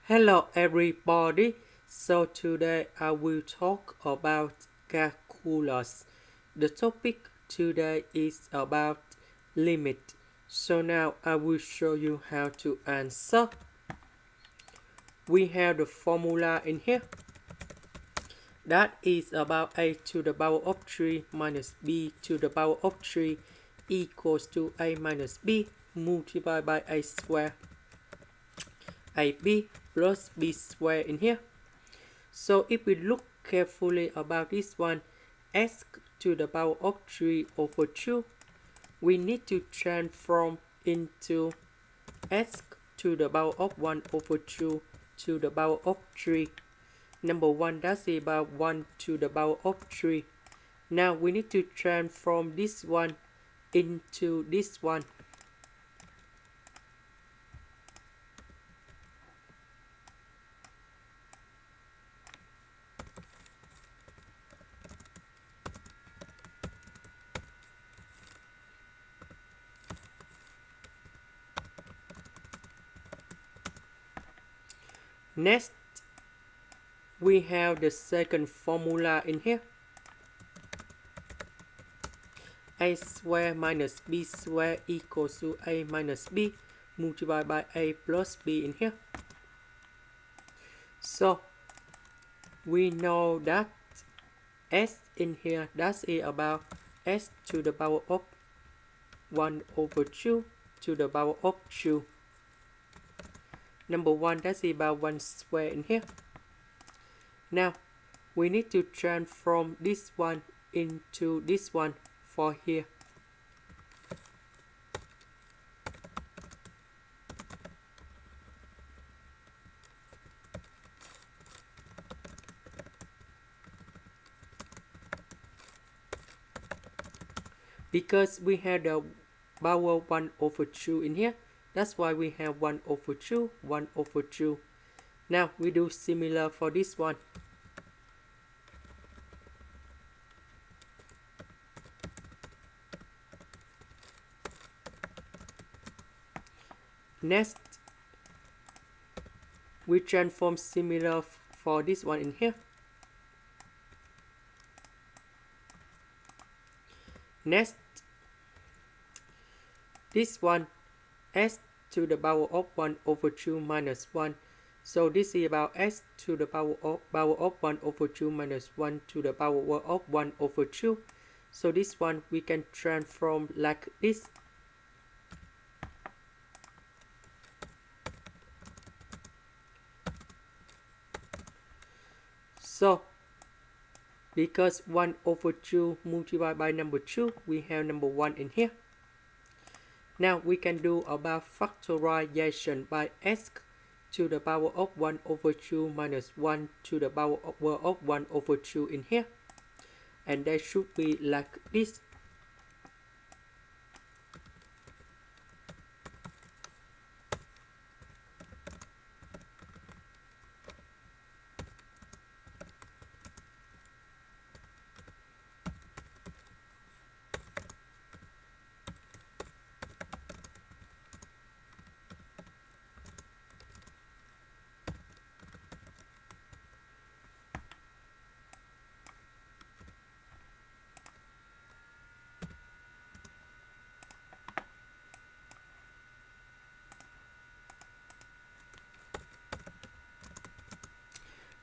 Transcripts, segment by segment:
Hello everybody. So today I will talk about calculus. The topic today is about limit. So now I will show you how to answer. We have the formula in here. That is about a to the power of 3 minus b to the power of 3 equals to a minus b multiplied by a square. ab plus b square in here. So if we look carefully about this one, x to the power of 3 over 2, we need to transform into x to the power of 1 over 2 to the power of 3. Number 1, that's about 1 to the power of 3. Now we need to transform this one into this one. Next, we have the second formula in here. A square minus b square equals to a minus b multiplied by a plus b in here. So we know that s in here, that's about s to the power of 1 over 2 to the power of 2. Number 1, that's about 1 square in here. Now we need to transform this one into this one for here. Because we have the power 1 over 2 in here, that's why we have 1 over 2, 1 over 2. Now we do similar for this one. Next, we transform similar for this one in here. Next, this one, s to the power of 1 over 2 minus 1. So this is about s to the power of 1 over 2 minus 1 to the power of 1 over 2. So this one we can transform like this. So because 1 over 2 multiplied by number 2, we have number 1 in here. Now we can do about factorization by s to the power of 1 over 2 minus 1 to the power of 1 over 2 in here. And that should be like this.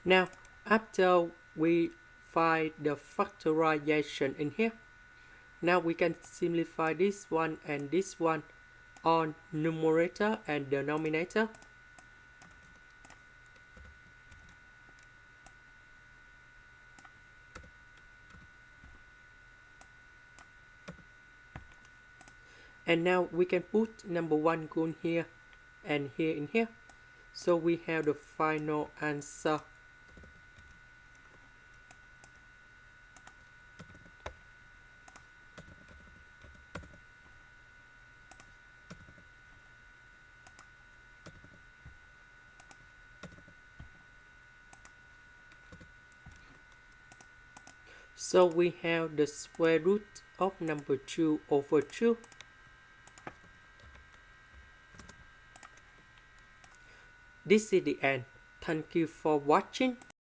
Now, after we find the factorization in here, now we can simplify this one and this one on numerator and denominator. And now we can put number 1 gun here and here in here. So we have the final answer. So we have the square root of number 2 over 2. This is the end. Thank you for watching.